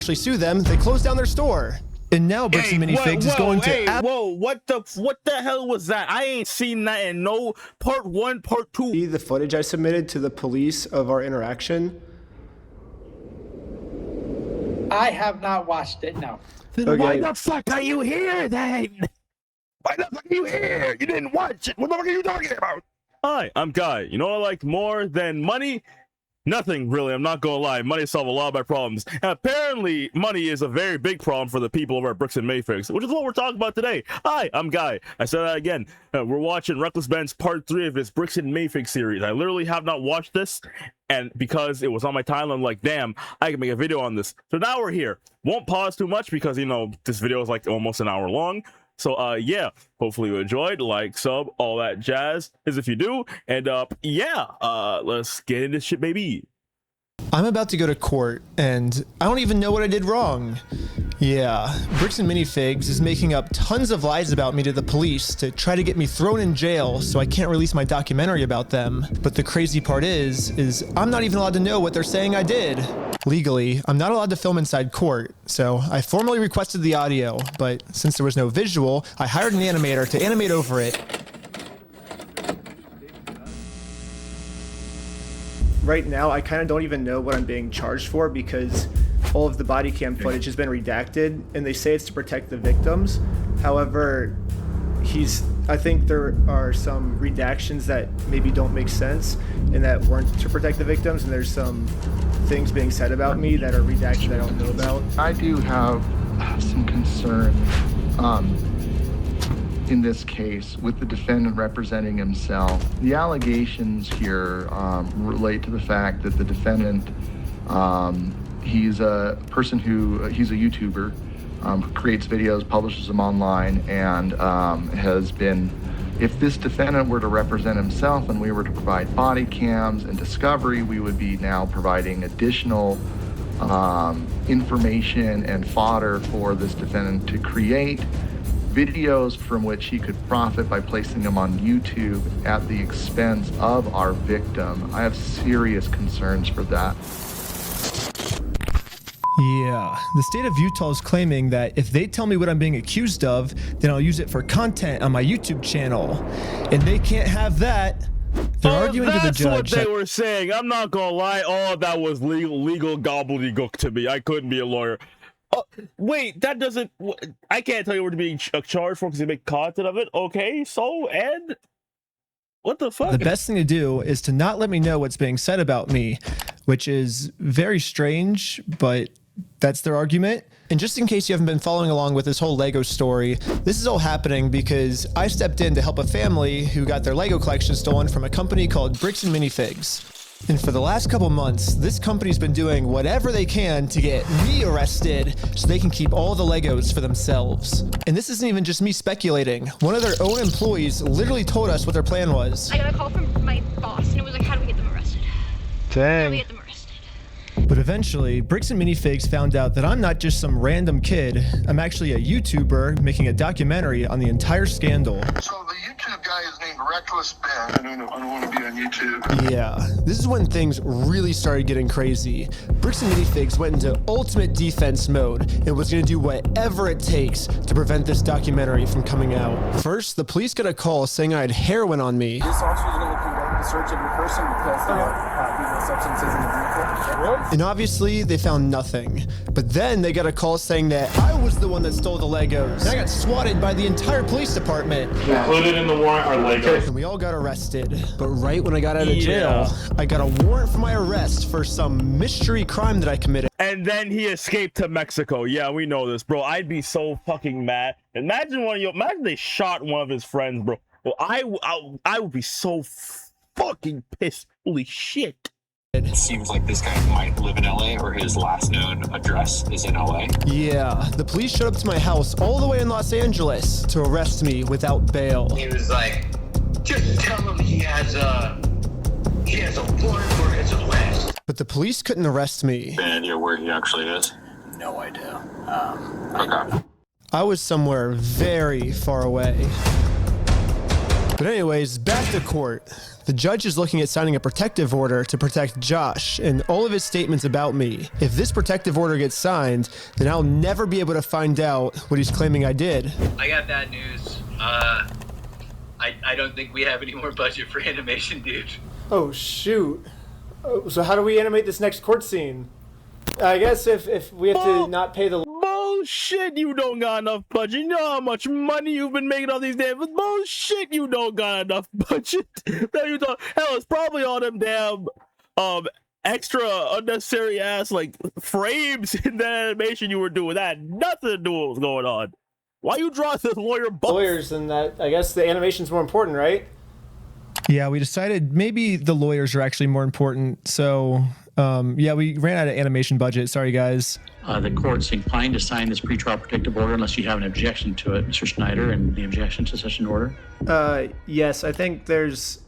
actually sue them, they closed down their store. And now Bricks and Minifigs is going to... Whoa, what the hell was that? I ain't seen that in no part 1, part 2. See the footage I submitted to the police of our interaction? I have not watched it, no. Then okay. Why the fuck are you here then? Why the fuck are you here? You didn't watch it. What the fuck are you talking about? Hi, I'm Guy. You know what I like more than money? Nothing, really. I'm not gonna lie. Money solves a lot of my problems. And apparently, money is a very big problem for the people over at Bricks and Minifigs, which is what we're talking about today. Hi, I'm Guy. I said that again. We're watching Reckless Ben's part 3 of his Bricks and Minifigs series. I literally have not watched this, and because it was on my timeline, I'm like, damn, I can make a video on this. So now we're here. Won't pause too much because, you know, this video is like almost an hour long. So, yeah, hopefully you enjoyed, like, sub, all that jazz, as if you do, and, yeah, let's get into shit, baby. I'm about to go to court, and I don't even know what I did wrong. Yeah, Bricks and Minifigs is making up tons of lies about me to the police to try to get me thrown in jail so I can't release my documentary about them. But the crazy part is I'm not even allowed to know what they're saying I did. Legally, I'm not allowed to film inside court, so I formally requested the audio, but since there was no visual, I hired an animator to animate over it. Right now, I kind of don't even know what I'm being charged for because all of the body cam footage has been redacted, and they say it's to protect the victims. However, I think there are some redactions that maybe don't make sense and that weren't to protect the victims, and there's some things being said about me that are redacted that I don't know about. I do have some concern in this case with the defendant representing himself. The allegations here relate to the fact that the defendant, he's a person he's a YouTuber, who creates videos, publishes them online, and has been, if this defendant were to represent himself and we were to provide body cams and discovery, we would be now providing additional information and fodder for this defendant to create videos from which he could profit by placing them on YouTube at the expense of our victim. I have serious concerns for that. Yeah, the state of Utah is claiming that if they tell me what I'm being accused of, then I'll use it for content on my YouTube channel. And they can't have that. They're arguing to the judge. That's what they were saying. I'm not gonna lie. All of that was legal gobbledygook to me. I couldn't be a lawyer. Oh, wait, that doesn't... I can't tell you what to be charged for because you make content of it. Okay, so, and... What the fuck? The best thing to do is to not let me know what's being said about me, which is very strange, but that's their argument. And just in case you haven't been following along with this whole Lego story, this is all happening because I stepped in to help a family who got their Lego collection stolen from a company called Bricks and Minifigs. And for the last couple months, this company's been doing whatever they can to get me arrested so they can keep all the Legos for themselves. And this isn't even just me speculating. One of their own employees literally told us what their plan was. I got a call from my boss and it was like, how do we get them arrested? How do we get them arrested? But eventually, Bricks and Minifigs found out that I'm not just some random kid. I'm actually a YouTuber making a documentary on the entire scandal. So the YouTube guy is named Reckless Ben. I don't want to be on YouTube. Yeah, this is when things really started getting crazy. Bricks and Minifigs went into ultimate defense mode and was going to do whatever it takes to prevent this documentary from coming out. First, the police got a call saying I had heroin on me. This officer is going to conduct the search of your person because there are substances in the vehicle. And obviously, they found nothing. But then they got a call saying that I was the one that stole the Legos. And I got swatted by the entire police department. Included in the warrant are Legos. And we all got arrested. But right when I got out of jail, I got a warrant for my arrest for some mystery crime that I committed. And then he escaped to Mexico. Yeah, we know this, bro. I'd be so fucking mad. Imagine imagine they shot one of his friends, bro. Well, I would be so fucking pissed. Holy shit. It seems like this guy might live in LA or his last known address is in LA. Yeah, the police showed up to my house all the way in Los Angeles to arrest me without bail. He was like, just tell him he has a warrant for his arrest. But the police couldn't arrest me. And you're where he actually is? No idea. Okay. I was somewhere very far away. But anyways, back to court. The judge is looking at signing a protective order to protect Josh and all of his statements about me. If this protective order gets signed, then I'll never be able to find out what he's claiming I did. I got bad news. I don't think we have any more budget for animation, dude. Oh, shoot. So how do we animate this next court scene? I guess if we have to not pay the... Bullshit, you don't got enough budget. You know how much money you've been making on these damn... Bullshit, you don't got enough budget. No, you don't. Hell, it's probably all them damn extra unnecessary ass like frames in that animation you were doing. That had nothing to do with what was going on. Why you draw this lawyer buff? Lawyers, and that, I guess the animation's more important, right? Yeah, we decided maybe the lawyers are actually more important. So, yeah, we ran out of animation budget. Sorry, guys. The court's inclined to sign this pretrial protective order unless you have an objection to it, Mr. Schneider, and the objection to such an order. Yes, I think there's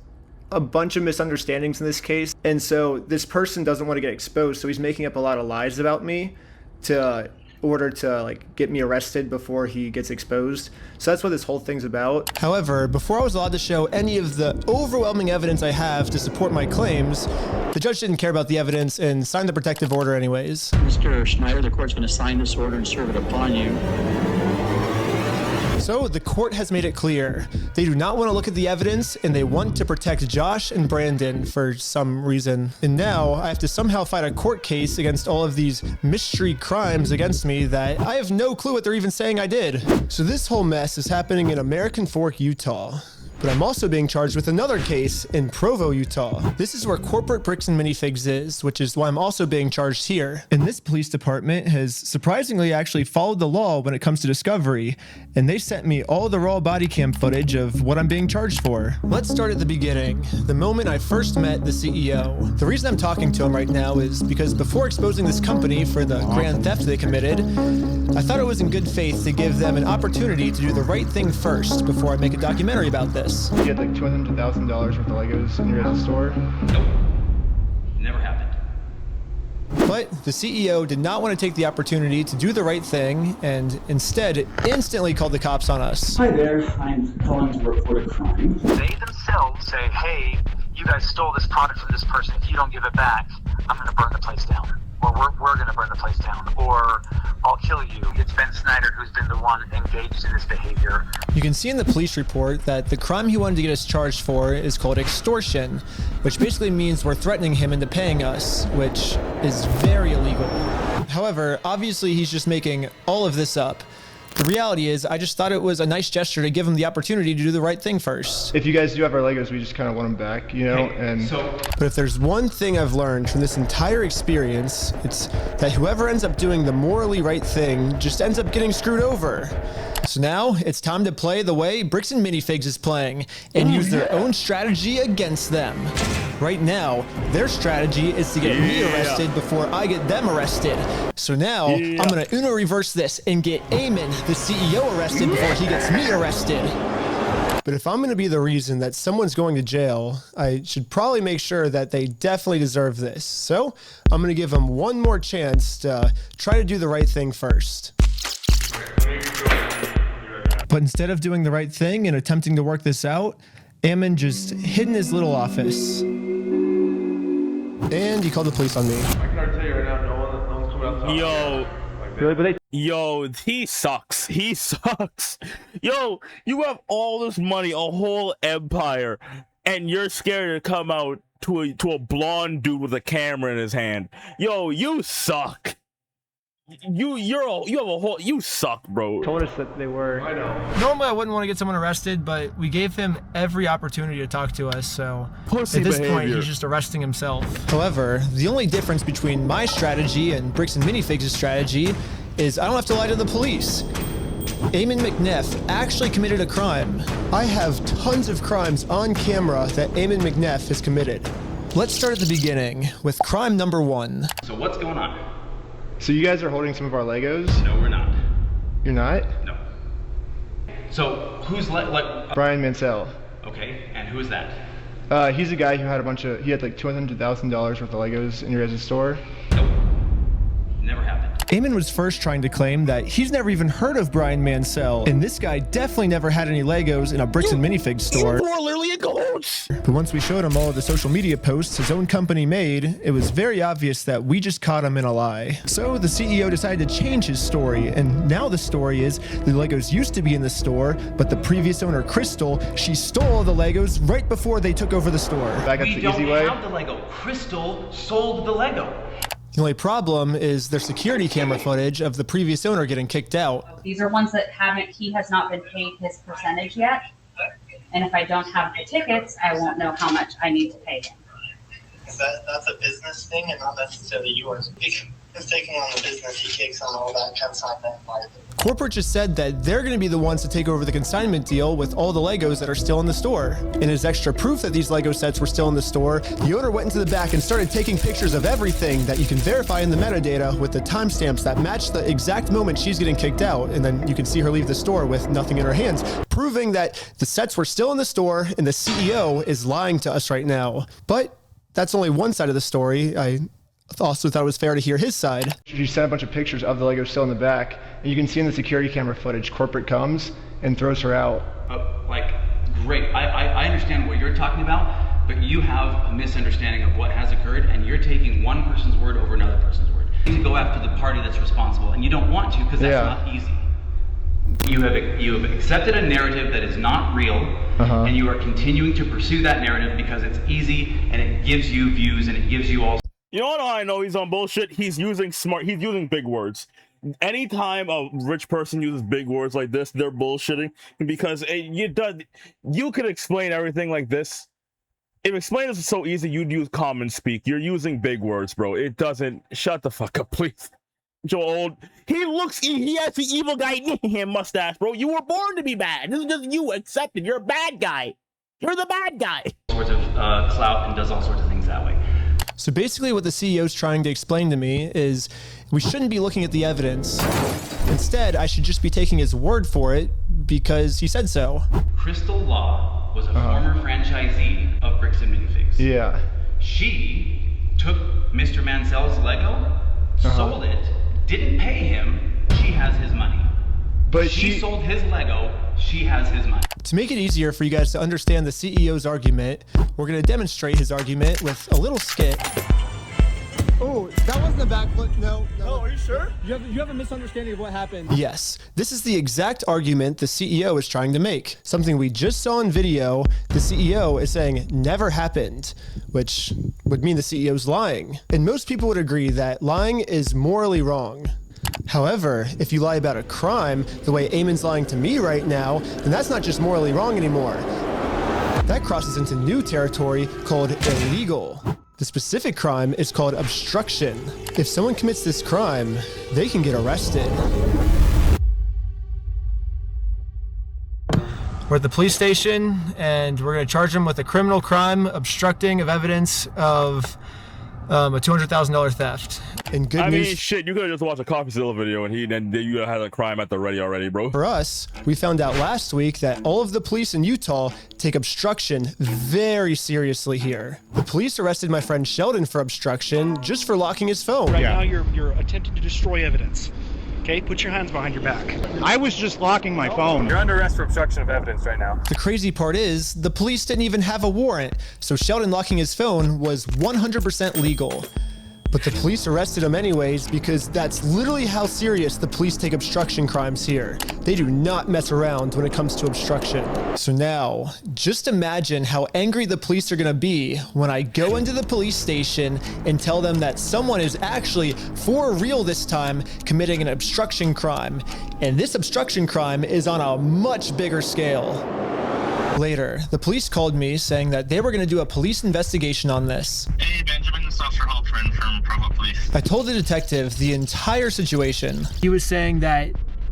a bunch of misunderstandings in this case. And so this person doesn't want to get exposed. So he's making up a lot of lies about me to order to like get me arrested before he gets exposed. So that's what this whole thing's about. However, before I was allowed to show any of the overwhelming evidence I have to support my claims, the judge didn't care about the evidence and signed the protective order anyways. Mr. Schneider, the court's going to sign this order and serve it upon you. So the court has made it clear. They do not want to look at the evidence and they want to protect Josh and Brandon for some reason. And now I have to somehow fight a court case against all of these mystery crimes against me that I have no clue what they're even saying I did. So this whole mess is happening in American Fork, Utah. But I'm also being charged with another case in Provo, Utah. This is where corporate Bricks and Minifigs is, which is why I'm also being charged here. And this police department has surprisingly actually followed the law when it comes to discovery, and they sent me all the raw body cam footage of what I'm being charged for. Let's start at the beginning, the moment I first met the CEO. The reason I'm talking to him right now is because before exposing this company for the grand theft they committed, I thought it was in good faith to give them an opportunity to do the right thing first before I make a documentary about this. You had like $200,000 worth of Legos in your guys' store? Nope. Never happened. But the CEO did not want to take the opportunity to do the right thing and instead instantly called the cops on us. Hi there, I'm calling to report a crime. They themselves say, hey, you guys stole this product from this person. If you don't give it back, I'm going to burn the place down. Or we're going to burn the place down. Or I'll kill you. It's Ben Snyder who's been the one engaged in this behavior. You can see in the police report that the crime he wanted to get us charged for is called extortion, which basically means we're threatening him into paying us, which is very illegal. However, obviously he's just making all of this up. The reality is, I just thought it was a nice gesture to give him the opportunity to do the right thing first. If you guys do have our Legos, we just kind of want them back, you know? But if there's one thing I've learned from this entire experience, it's that whoever ends up doing the morally right thing just ends up getting screwed over. So now it's time to play the way Bricks and Minifigs is playing and use their own strategy against them. Right now, their strategy is to get me arrested before I get them arrested. So now I'm gonna Uno reverse this and get Eamon, the CEO, arrested before he gets me arrested. But if I'm gonna be the reason that someone's going to jail, I should probably make sure that they definitely deserve this. So I'm gonna give them one more chance to try to do the right thing first. But instead of doing the right thing and attempting to work this out, Eamon just hid in his little office. And he called the police on me. I can already tell you right now, no one's coming outside. Yo. Really? But Yo, he sucks. He sucks. Yo, you have all this money, a whole empire, and you're scared to come out to a blonde dude with a camera in his hand. Yo, you suck. You suck, bro. Told us that they were. I know. Normally I wouldn't want to get someone arrested, but we gave him every opportunity to talk to us, so Pussy at this behavior. point he's just arresting himself. However, the only difference between my strategy and Bricks and Minifigs' strategy is I don't have to lie to the police. Eamon McNeff actually committed a crime. I have tons of crimes on camera that Eamon McNeff has committed. Let's start at the beginning with crime number 1. So what's going on? So you guys are holding some of our Legos? No, we're not. You're not? No. So who's Brian Mansell. Okay, and who is that? He's a guy who had he had like $200,000 worth of Legos in your guys' store. Nope. Never happened. Eamon was first trying to claim that he's never even heard of Brian Mansell, and this guy definitely never had any Legos in a Bricks and Minifigs store. You are literally a ghost. But once we showed him all of the social media posts his own company made, it was very obvious that we just caught him in a lie. So the CEO decided to change his story, and now the story is the Legos used to be in the store, but the previous owner, Crystal, she stole all the Legos right before they took over the store. We don't have the Lego. Crystal sold the Lego. The only problem is their security camera footage of the previous owner getting kicked out. These are ones that he has not been paid his percentage yet. And if I don't have the tickets, I won't know how much I need to pay him. That's a business thing and not necessarily yours. He's taking on the business, he takes on all that consignment. Corporate just said that they're going to be the ones to take over the consignment deal with all the Legos that are still in the store. And as extra proof that these Lego sets were still in the store, the owner went into the back and started taking pictures of everything that you can verify in the metadata with the timestamps that match the exact moment she's getting kicked out. And then you can see her leave the store with nothing in her hands, proving that the sets were still in the store and the CEO is lying to us right now. But that's only one side of the story. I also thought it was fair to hear his side. You sent a bunch of pictures of the Legos still in the back, and you can see in the security camera footage, corporate comes and throws her out. Great. I understand what you're talking about, but you have a misunderstanding of what has occurred, and you're taking one person's word over another person's word. You need to go after the party that's responsible, and you don't want to because that's not easy. You have accepted a narrative that is not real, and you are continuing to pursue that narrative because it's easy, and it gives you views, and it gives you all. You know how I know he's on bullshit? He's using big words. Anytime a rich person uses big words like this, they're bullshitting because you could explain everything like this. If explaining this is so easy, you'd use common speak. You're using big words, bro. It doesn't. Shut the fuck up, please. Joe Old. He has the evil guy in him mustache, bro. You were born to be bad. This is just you accepted. You're a bad guy. You're the bad guy. Sorts of clout and does all sorts of things that way. So basically what the CEO is trying to explain to me is we shouldn't be looking at the evidence. Instead, I should just be taking his word for it because he said so. Crystal Law was a former franchisee of Bricks and Minifigs. Yeah. She took Mr. Mansell's Lego, sold it, didn't pay him, she has his money. But she sold his Lego, she has his money. To make it easier for you guys to understand the CEO's argument, we're going to demonstrate his argument with a little skit. Oh, that wasn't a backflip. No. Oh, are you sure? You have a misunderstanding of what happened. Yes, this is the exact argument the CEO is trying to make. Something we just saw in video, the CEO is saying never happened, which would mean the CEO's lying. And most people would agree that lying is morally wrong. However, if you lie about a crime, the way Eamon's lying to me right now, then that's not just morally wrong anymore. That crosses into new territory called illegal. The specific crime is called obstruction. If someone commits this crime, they can get arrested. We're at the police station, and we're going to charge them with a criminal crime, obstructing of evidence of a $200,000 theft. And good news. I mean, shit, you could have just watched a Coffeezilla video and you had a crime at the ready already, bro. For us, we found out last week that all of the police in Utah take obstruction very seriously here. The police arrested my friend Sheldon for obstruction just for locking his phone. Right now, you're attempting to destroy evidence. Okay, put your hands behind your back. I was just locking my phone. You're under arrest for obstruction of evidence right now. The crazy part is, the police didn't even have a warrant, so Sheldon locking his phone was 100% legal. But the police arrested him anyways because that's literally how serious the police take obstruction crimes here. They do not mess around when it comes to obstruction. So now, just imagine how angry the police are gonna be when I go into the police station and tell them that someone is actually, for real this time, committing an obstruction crime. And this obstruction crime is on a much bigger scale. Later, the police called me saying that they were going to do a police investigation on this. Hey, Benjamin, this is Officer Halpern from Provo Police. I told the detective the entire situation. He was saying that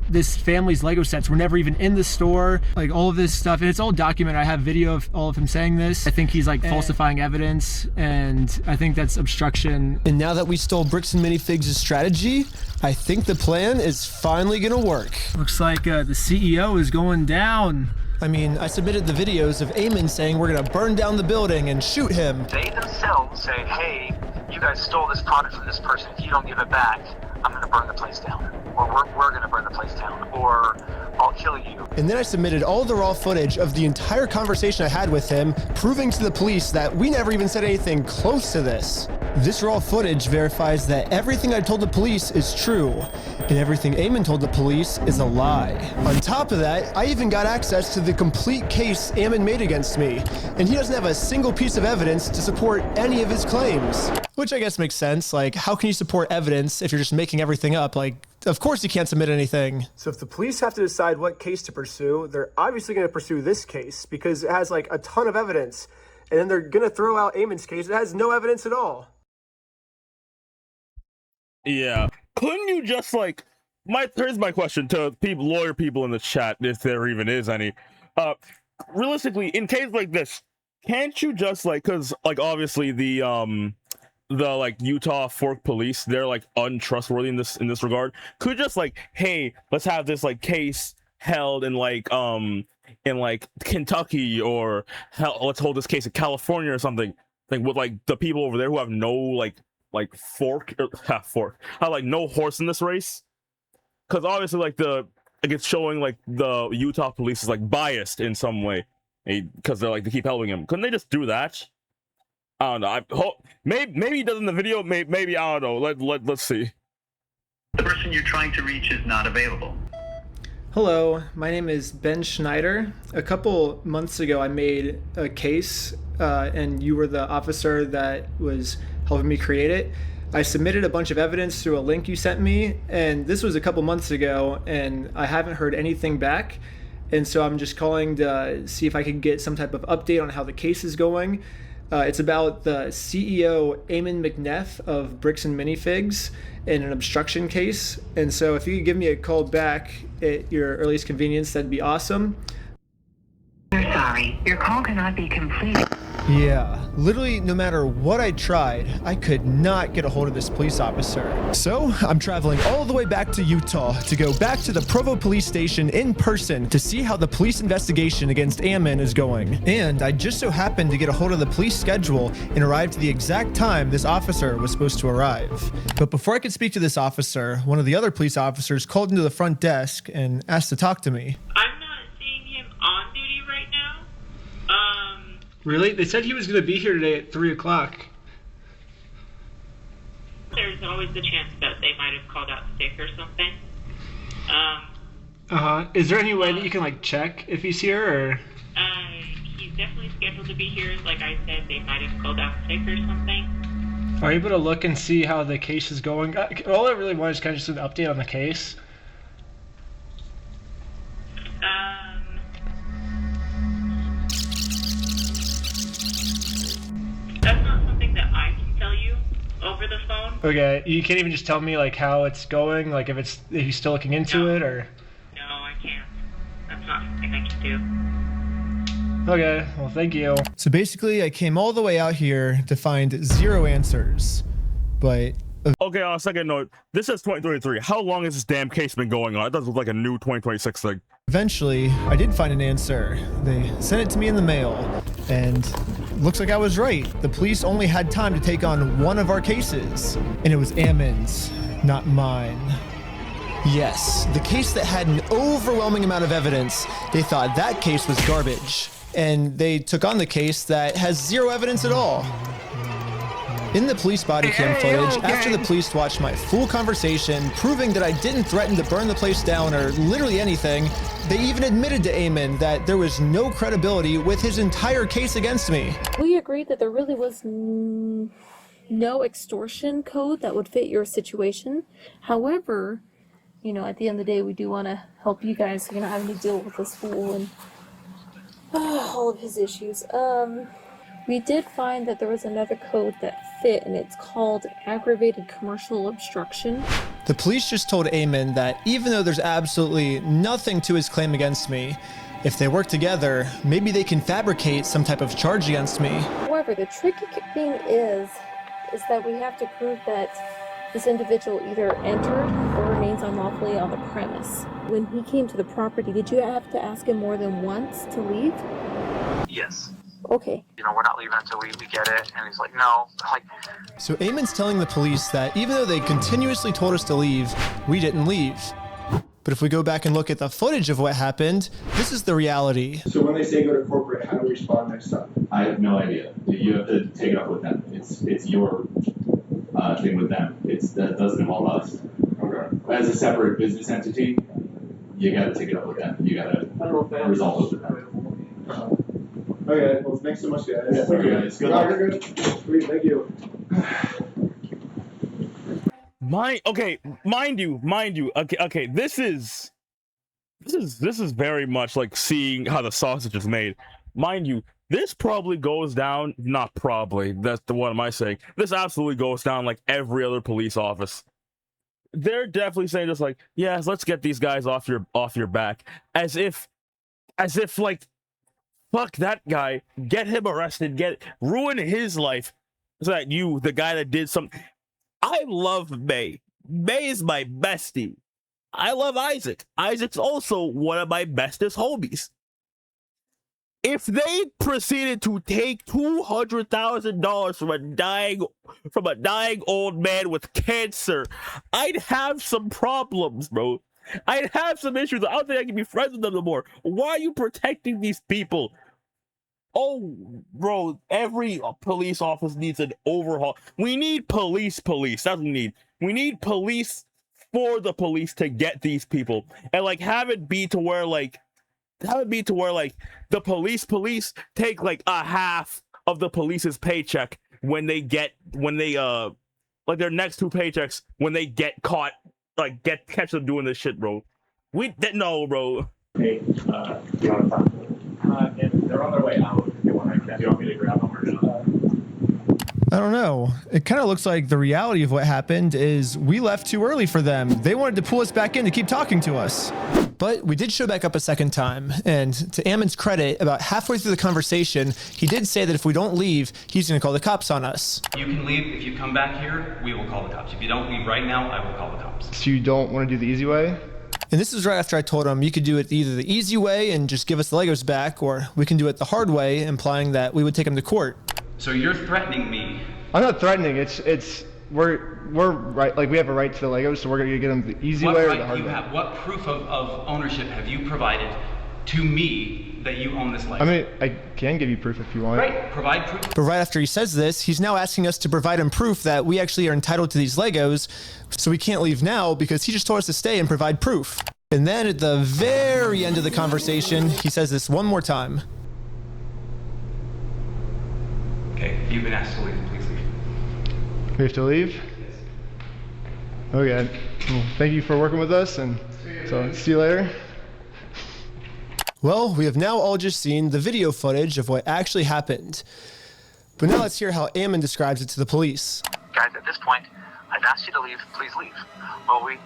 this family's Lego sets were never even in the store, like all of this stuff, and it's all documented. I have video of all of him saying this. I think he's like falsifying evidence, and I think that's obstruction. And now that we stole Bricks and Minifigs' strategy, I think the plan is finally going to work. Looks like the CEO is going down. I mean, I submitted the videos of Eamon saying we're gonna burn down the building and shoot him. They themselves say, hey, you guys stole this product from this person. If you don't give it back, I'm gonna burn the place down, or we're going to burn the place down, or I'll kill you. And then I submitted all the raw footage of the entire conversation I had with him, proving to the police that we never even said anything close to this. This raw footage verifies that everything I told the police is true, and everything Eamon told the police is a lie. On top of that, I even got access to the complete case Eamon made against me, and he doesn't have a single piece of evidence to support any of his claims. Which I guess makes sense. Like, how can you support evidence if you're just making everything up? Like, of course you can't submit anything. So if the police have to decide what case to pursue, they're obviously going to pursue this case because it has like a ton of evidence. And then they're going to throw out Eamon's case. It has no evidence at all. Yeah. Couldn't you just like here's my question to lawyer people in the chat, if there even is any. Realistically, in case like this, can't you just like, because like obviously the like Utah Fork police, they're like untrustworthy in this regard. Could just like, hey, let's have this like case held in like Kentucky, or let's hold this case in California or something, like with like the people over there who have no like no horse in this race. Because obviously like it's showing like the Utah police is like biased in some way because they keep helping him. Couldn't they just do that? I don't know. I hope maybe he does in the video. Maybe I don't know. Let's see. The person you're trying to reach is not available. Hello, my name is Ben Schneider. A couple months ago, I made a case, and you were the officer that was helping me create it. I submitted a bunch of evidence through a link you sent me, and this was a couple months ago, and I haven't heard anything back. And so I'm just calling to see if I can get some type of update on how the case is going. It's about the CEO, Eamon McNeff of Bricks and Minifigs, in an obstruction case. And so if you could give me a call back at your earliest convenience, that'd be awesome. We're sorry, your call cannot be completed. Yeah, literally no matter what I tried, I could not get a hold of this police officer. So I'm traveling all the way back to Utah to go back to the Provo police station in person to see how the police investigation against Eamon is going. And I just so happened to get a hold of the police schedule and arrived at the exact time this officer was supposed to arrive. But before I could speak to this officer, one of the other police officers called into the front desk and asked to talk to me. I'm not seeing him on duty right now. Really? They said he was going to be here today at 3 o'clock. There's always the chance that they might have called out sick or something. Is there any way that you can like check if he's here, or? He's definitely scheduled to be here. Like I said, they might have called out sick or something. Are you able to look and see how the case is going? All I really want is kind of just an update on the case. That's not something that I can tell you over the phone. Okay, you can't even just tell me like how it's going, like if he's still looking into it, or? No, I can't. That's not something I can do. Okay, well thank you. So basically I came all the way out here to find 0 answers, but... Okay, on a second note, this is 2023. How long has this damn case been going on? It doesn't look like a new 2026 thing. Eventually, I did find an answer. They sent it to me in the mail, and looks like I was right. The police only had time to take on one of our cases, and it was Eamon's, not mine. Yes, the case that had an overwhelming amount of evidence, they thought that case was garbage, and they took on the case that has 0 evidence at all. In the police body cam footage, after the police watched my full conversation, proving that I didn't threaten to burn the place down or literally anything, they even admitted to Eamon that there was no credibility with his entire case against me. We agreed that there really was no extortion code that would fit your situation. However, you know, at the end of the day, we do want to help you guys so you're not having to deal with this fool and all of his issues. We did find that there was another code that fit, and it's called aggravated commercial obstruction. The police just told Eamon that even though there's absolutely nothing to his claim against me, if they work together, maybe they can fabricate some type of charge against me. However, the tricky thing is that we have to prove that this individual either entered or remains unlawfully on the premise. When he came to the property, did you have to ask him more than once to leave? Yes. Okay. You know, we're not leaving until we get it. And he's like, no. Like, So Eamon's telling the police that even though they continuously told us to leave, we didn't leave. But if we go back and look at the footage of what happened, this is the reality. So when they say go to corporate, how do we respond next time? I have no idea. You have to take it up with them. It's your thing with them. That doesn't involve us. Okay. As a separate business entity, you got to take it up with them. You got to resolve it with them. Okay, well, thanks so much, guys. Yeah, okay, guys. Good luck. Sweet, thank you. Mind you. Okay. This is very much like seeing how the sausage is made. Mind you, this probably goes down. Not probably. That's the what am I saying? This absolutely goes down like every other police office. They're definitely saying just like, yes, let's get these guys off your back, as if like, fuck that guy, get him arrested, ruin his life, so that you, the guy that did something. I love May. May is my bestie. I love Isaac. Isaac's also one of my bestest homies. If they proceeded to take $200,000 from a dying old man with cancer, I'd have some problems, bro. I'd have some issues. I don't think I can be friends with them no more. Why are you protecting these people? Oh, bro, every police office needs an overhaul. We need police. That's what we need. We need police for the police to get these people. And like have it be to where the police take like a half of the police's paycheck when they like their next two paychecks when they get caught, like catch them doing this shit, bro. No, bro. Hey, you want to talk? And they're on their way out. Do you want me to grab them or not? I don't know. It kind of looks like the reality of what happened is we left too early for them. They wanted to pull us back in to keep talking to us. But we did show back up a second time. And to Ammon's credit, about halfway through the conversation, he did say that if we don't leave, he's going to call the cops on us. You can leave. If you come back here, we will call the cops. If you don't leave right now, I will call the cops. So you don't want to do the easy way? And this is right after I told him you could do it either the easy way and just give us the Legos back, or we can do it the hard way, implying that we would take him to court. So you're threatening me. I'm not threatening. We're right. Like we have a right to the Legos, so we're gonna get them the easy way or the hard way. What proof of ownership have you provided to me that you own this Lego? I mean, I can give you proof if you want. Right, provide proof. But right after he says this, he's now asking us to provide him proof that we actually are entitled to these Legos, so we can't leave now because he just told us to stay and provide proof. And then at the very end of the conversation, he says this one more time. Okay, you've been asked to leave. Please leave. We have to leave? Yes. Okay. Well, thank you for working with us, and so see you later. Well, we have now all just seen the video footage of what actually happened. But now let's hear how Ammon describes it to the police. Guys, at this point, I've asked you to leave. Please leave. Well, you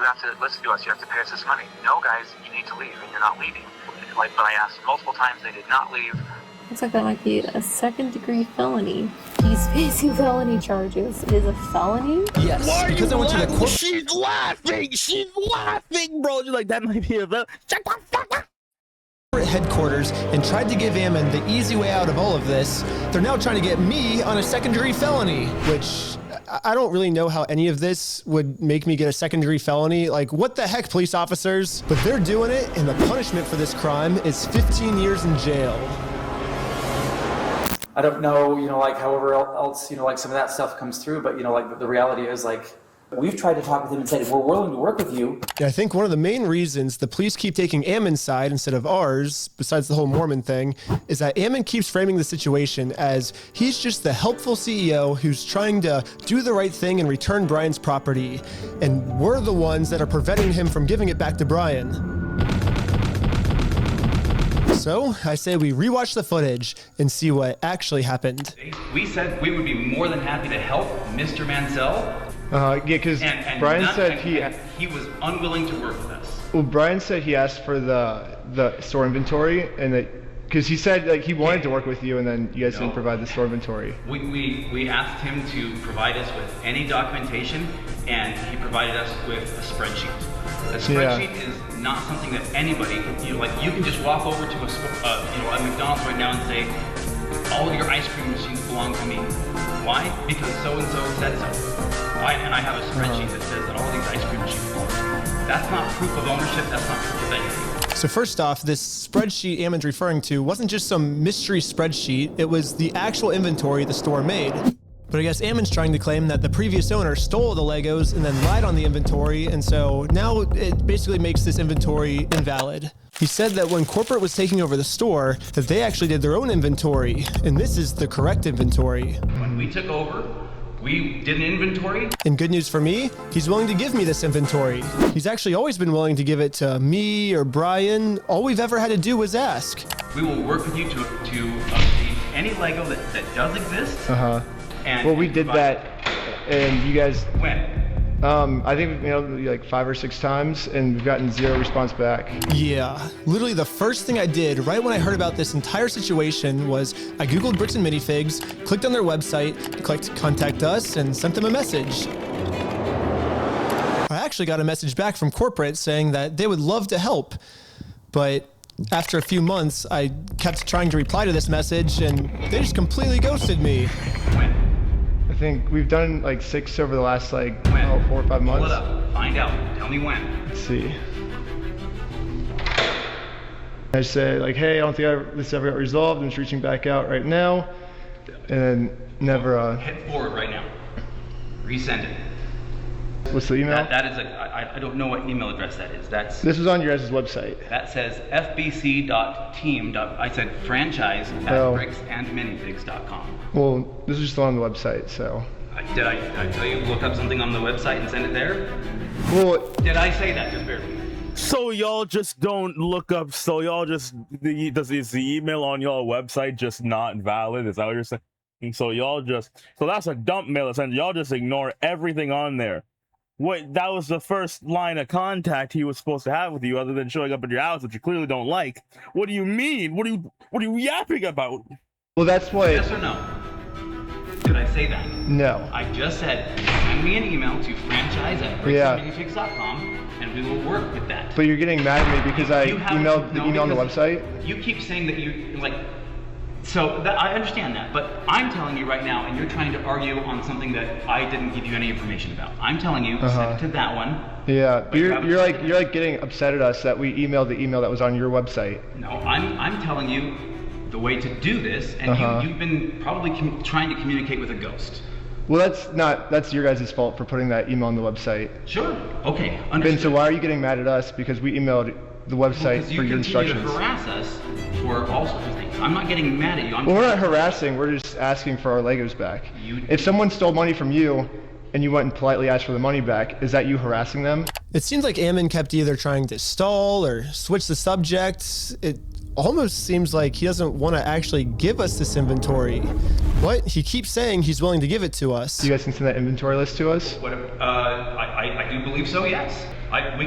have to listen to us. You have to pay us this money. No, guys, you need to leave, and you're not leaving. But I asked multiple times, they did not leave. Looks like that might be a second-degree felony. He's facing felony charges. It is a felony? Yes. Why are because you I went to the laughing? court. She's laughing, bro. You're like, that might be a felony. Shut the fuck up. Headquarters and tried to give Ammon the easy way out of all of this. They're now trying to get me on a second-degree felony, which I don't really know how any of this would make me get a second-degree felony. Like, what the heck, police officers? But they're doing it, and the punishment for this crime is 15 years in jail. I don't know, like however else, like some of that stuff comes through, but like the reality is like we've tried to talk with him and said, we're willing to work with you. Yeah, I think one of the main reasons the police keep taking Ammon's side instead of ours, besides the whole Mormon thing, is that Ammon keeps framing the situation as he's just the helpful CEO who's trying to do the right thing and return Brian's property. And we're the ones that are preventing him from giving it back to Brian. So I say we rewatch the footage and see what actually happened. We said we would be more than happy to help Mr. Mansell. Yeah, because Brian said he was unwilling to work with us. Well, Brian said he asked for the store inventory and that Because he said like he wanted to work with you, and then you guys didn't provide the store inventory. We asked him to provide us with any documentation, and he provided us with a spreadsheet. A spreadsheet is not something that anybody, you can just walk over to a McDonald's right now and say, all of your ice cream machines belong to me. Why? Because so-and-so said so. And I have a spreadsheet that says that all these ice cream machines belong to me. That's not proof of ownership, that's not proof of anything. So first off, this spreadsheet Ammon's referring to wasn't just some mystery spreadsheet, it was the actual inventory the store made. But I guess Ammon's trying to claim that the previous owner stole the Legos and then lied on the inventory, and so now it basically makes this inventory invalid. He said that when corporate was taking over the store, that they actually did their own inventory, and this is the correct inventory. When we took over, we did an inventory. And good news for me, he's willing to give me this inventory. He's actually always been willing to give it to me or Brian. All we've ever had to do was ask. We will work with you to obtain any Lego that does exist. Well, we did that, and you guys. When? I think like 5 or 6 times, and we've gotten 0 response back. Yeah, literally the first thing I did right when I heard about this entire situation was I googled Bricks and Minifigs, clicked on their website, clicked contact us, and sent them a message. I actually got a message back from corporate saying that they would love to help, but after a few months, I kept trying to reply to this message, and they just completely ghosted me. I think we've done like 6 over the last 4 or 5 months. Pull it up. Find out. Tell me when. Let's see. I say like, hey, I don't think this ever got resolved. I'm just reaching back out right now, and then never. Hit forward right now. Resend it. What's the email? That is I don't know what email address that is. This was on your guys' website. That says fbc.team. I said franchise at bricksandminifigs.com. Well, this is just on the website, so. Did I tell you to look up something on the website and send it there? Well, did I say that just barely? So y'all just don't look up. So y'all just is the email on y'all website just not valid? Is that what you're saying? So y'all just that's a dump mail essentially. Y'all just ignore everything on there. Wait, that was the first line of contact he was supposed to have with you, other than showing up at your house, which you clearly don't like. What do you mean? What are you yapping about? Well, that's what. Yes or no? Did I say that? No. I just said send me an email to franchise@bricksandminifigs.com, and we will work with that. But you're getting mad at me because I emailed the email on the website. You keep saying that you like. So I understand that, but I'm telling you right now, and you're trying to argue on something that I didn't give you any information about. I'm telling you, send it to that one. Yeah, but you're like getting upset at us that we emailed the email that was on your website. No, I'm telling you the way to do this, and you've been probably trying to communicate with a ghost. Well, that's your guys' fault for putting that email on the website. Sure. Okay. Understood. Ben, so why are you getting mad at us because we emailed the website for your instructions? You continue to harass us for all sorts of things. I'm not getting mad at you. Well, we're not harassing. We're just asking for our Legos back. If someone stole money from you and you went and politely asked for the money back, is that you harassing them? It seems like Ammon kept either trying to stall or switch the subject. It almost seems like he doesn't want to actually give us this inventory. What? He keeps saying he's willing to give it to us. You guys can send that inventory list to us? I do believe so, yes. I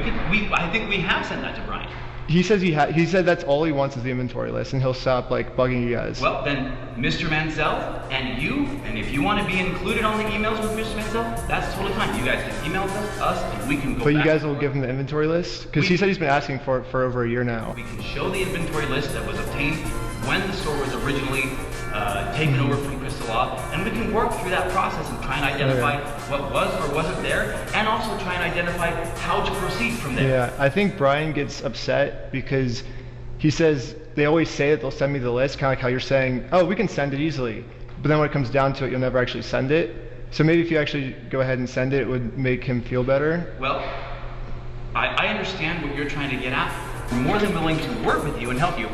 think we have sent that to Brian. He says he said that's all he wants is the inventory list, and he'll stop bugging you guys. Well, then Mr. Mansell and you, and if you want to be included on the emails with Mr. Mansell, that's totally fine. You guys can email us, and we can go. But you guys will give him the inventory list, because he said he's been asking for it for over a year now. We can show the inventory list that was obtained when the store was originally taken over from Crystal Law, and we can work through that process and try and identify what was or wasn't there, and also try and identify how to proceed from there. Yeah, I think Brian gets upset because he says they always say that they'll send me the list, kind of like how you're saying, oh, we can send it easily, but then when it comes down to it, you'll never actually send it. So maybe if you actually go ahead and send it, it would make him feel better. Well, I understand what you're trying to get at. We're more than willing to work with you and help you.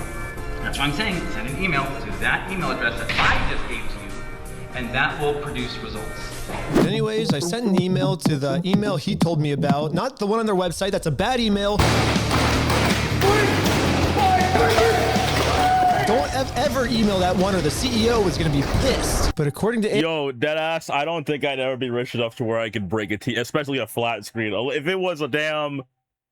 That's what I'm saying. Send an email to that email address that I just gave to you, and that will produce results. Anyways, I sent an email to the email he told me about, not the one on their website. That's a bad email. Don't ever email that one or the CEO is going to be pissed. But according to... Yo, deadass, I don't think I'd ever be rich enough to where I could break a TV, especially a flat screen. If it was a damn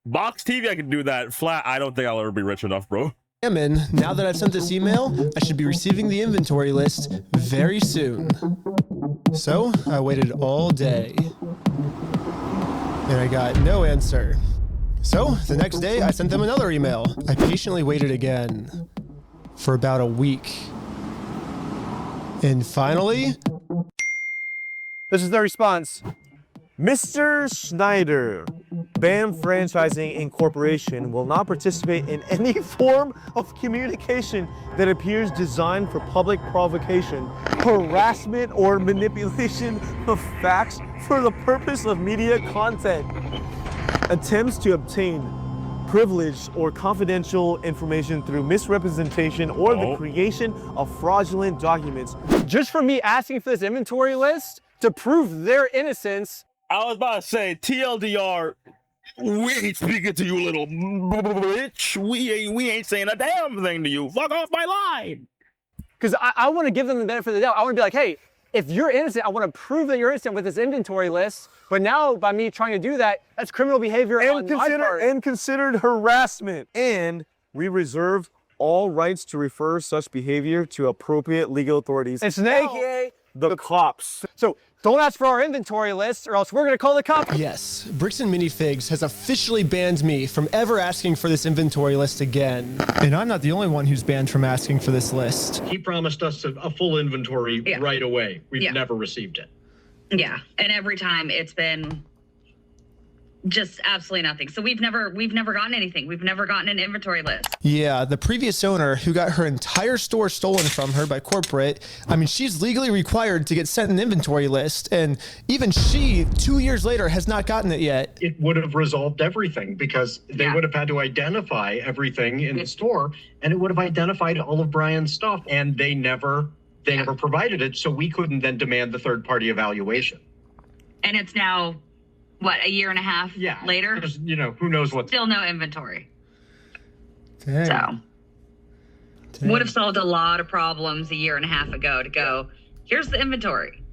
box TV, I could do that. Flat, I don't think I'll ever be rich enough, bro. Now that I've sent this email, I should be receiving the inventory list very soon. So I waited all day and I got no answer. So the next day I sent them another email. I patiently waited again for about a week. And finally, this is the response. Mr. Schneider, BAM Franchising Incorporation will not participate in any form of communication that appears designed for public provocation, harassment, or manipulation of facts for the purpose of media content. Attempts to obtain privileged or confidential information through misrepresentation or the creation of fraudulent documents. Just for me asking for this inventory list to prove their innocence. I was about to say, TLDR, we ain't speaking to you, little bitch. We ain't saying a damn thing to you. Fuck off my line. Because I want to give them the benefit of the doubt. I want to be like, hey, if you're innocent, I want to prove that you're innocent with this inventory list. But now, by me trying to do that, that's criminal behavior on my part. And considered harassment. And we reserve all rights to refer such behavior to appropriate legal authorities, It's now, aka the cops. So don't ask for our inventory list or else we're going to call the cops. yes, Bricks and Minifigs has officially banned me from ever asking for this inventory list again. And I'm not the only one who's banned from asking for this list. He promised us a full inventory right away. We've never received it. Yeah, and every time it's been just absolutely nothing. So we've never gotten anything. We've never gotten an inventory list. Yeah, the previous owner who got her entire store stolen from her by corporate, I mean, she's legally required to get sent an inventory list, and even she, 2 years later, has not gotten it yet. It would have resolved everything because they would have had to identify everything in the store, and it would have identified all of Brian's stuff, and they never provided it, so we couldn't then demand the third-party evaluation. And it's now, what, a year and a half later? You know, who knows what. Still no inventory. Dang. So, would have solved a lot of problems a year and a half ago to go, here's the inventory.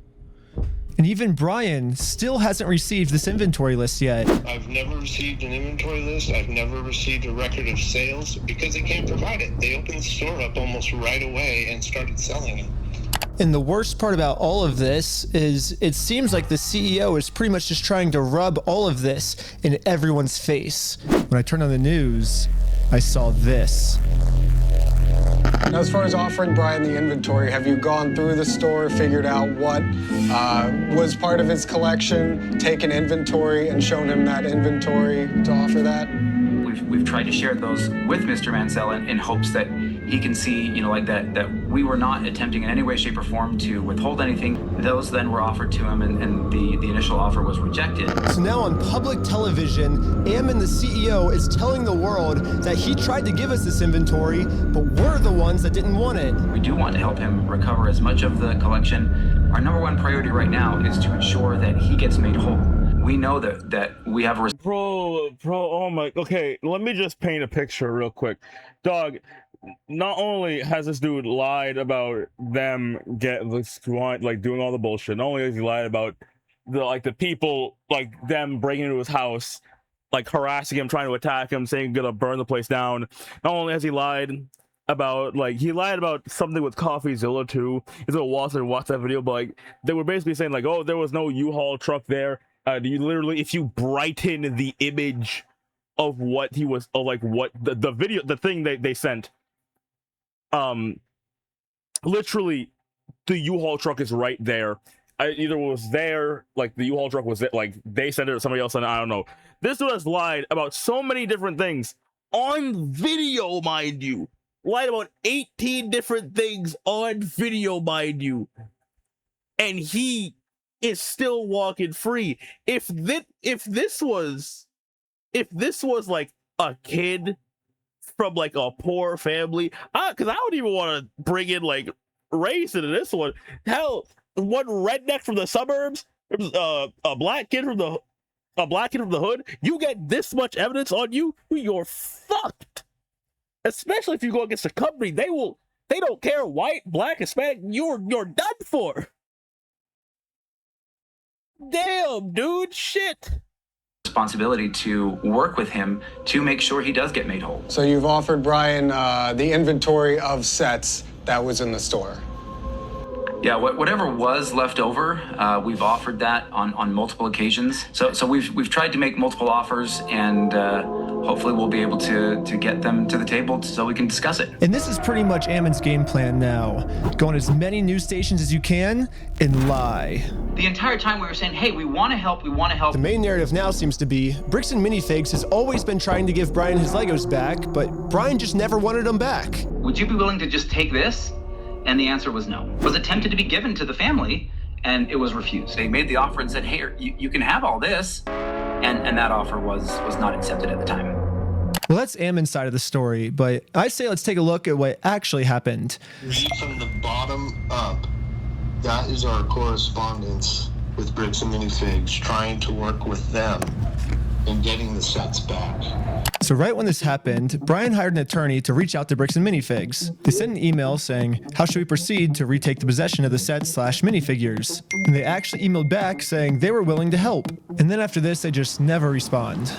And even Brian still hasn't received this inventory list yet. I've never received an inventory list. I've never received a record of sales because they can't provide it. They opened the store up almost right away and started selling it. And the worst part about all of this is it seems like the CEO is pretty much just trying to rub all of this in everyone's face. When I turned on the news, I saw this. Now, as far as offering Brian the inventory, have you gone through the store, figured out what was part of his collection, taken inventory and shown him that inventory to offer that? We've tried to share those with Mr. Mansell in hopes that he can see, you know, like that we were not attempting in any way, shape, or form to withhold anything. Those then were offered to him, and the initial offer was rejected. So now on public television, Ammon, the CEO, is telling the world that he tried to give us this inventory, but we're the ones that didn't want it. We do want to help him recover as much of the collection. Our number one priority right now is to ensure that he gets made whole. We know that we have a bro, oh my, okay, let me just paint a picture real quick. Dog, not only has this dude lied about them doing all the bullshit, not only has he lied about the people, like them breaking into his house, like harassing him, trying to attack him, saying gonna burn the place down. Not only has he lied about, he lied about something with CoffeeZilla too. He's gonna watch that video, but they were basically saying oh, there was no U-Haul truck there. You literally, if you brighten the image of what he was, what the video, the thing they sent, literally the U-Haul truck is right there. Either was there, the U-Haul truck was there, they sent it or somebody else sent it, I don't know. This dude has lied about so many different things on video, mind you. Lied about 18 different things on video, mind you. And he is still walking free. If this was like a kid from a poor family, because I don't even want to bring in race into this one. Hell, one redneck from the suburbs, a black kid from the hood, you get this much evidence on you, you're fucked. Especially if you go against a company, they don't care, white, black, Hispanic, you're done for. Damn, dude, shit. responsibility to work with him to make sure he does get made whole. So you've offered Brian the inventory of sets that was in the store. Yeah, whatever was left over, we've offered that on multiple occasions. So we've tried to make multiple offers, and hopefully we'll be able to get them to the table so we can discuss it. And this is pretty much Ammon's game plan now. Go on as many news stations as you can and lie. The entire time we were saying, hey, we want to help, we want to help. The main narrative now seems to be Bricks and Minifigs has always been trying to give Brian his Legos back, but Brian just never wanted them back. Would you be willing to just take this? And the answer was no. It was attempted to be given to the family, and it was refused. They made the offer and said, hey, you can have all this, and that offer was not accepted at the time. Well, that's Ammon's side of the story, but I say let's take a look at what actually happened. Read from the bottom up. That is our correspondence with Bricks and Minifigs, trying to work with them in getting the sets back. So right when this happened, Brian hired an attorney to reach out to Bricks and Minifigs. They sent an email saying, how should we proceed to retake the possession of the sets/minifigures? And they actually emailed back saying they were willing to help. And then after this, they just never respond.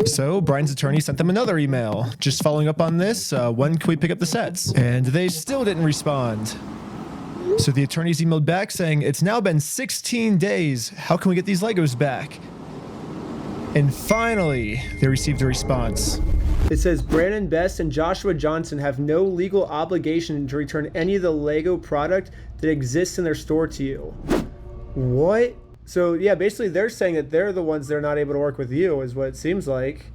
So Brian's attorney sent them another email, just following up on this, when can we pick up the sets? And they still didn't respond. So the attorneys emailed back saying, it's now been 16 days, how can we get these Legos back? And finally, they received a response. It says Brandon Best and Joshua Johnson have no legal obligation to return any of the Lego product that exists in their store to you. What? So yeah, basically they're saying that they're the ones that are not able to work with you, is what it seems like.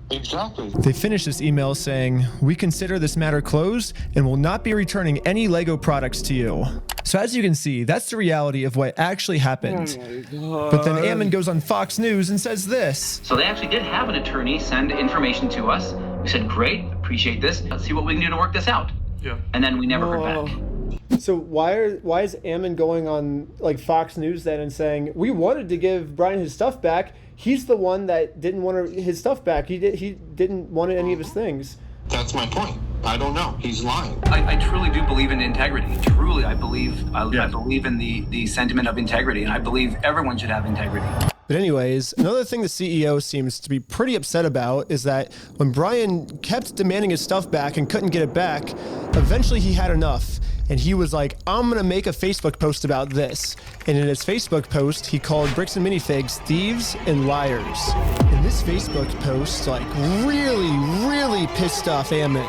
Exactly. They finished this email saying, we consider this matter closed and will not be returning any Lego products to you. So as you can see, that's the reality of what actually happened. But then Ammon goes on Fox News and says this. So they actually did have an attorney send information to us. We said, great, appreciate this. Let's see what we can do to work this out. Yeah. And then we never heard back. So why is Ammon going on like Fox News then and saying, we wanted to give Brian his stuff back. He's the one that didn't want his stuff back. He didn't want any of his things. That's my point. I don't know. He's lying. I truly do believe in integrity. Truly, I believe in the sentiment of integrity, and I believe everyone should have integrity. But anyways, another thing the CEO seems to be pretty upset about is that when Brian kept demanding his stuff back and couldn't get it back, eventually he had enough. And he was like, I'm going to make a Facebook post about this. And in his Facebook post, he called Bricks and Minifigs thieves and liars. And this Facebook post, like, really pissed off Ammon.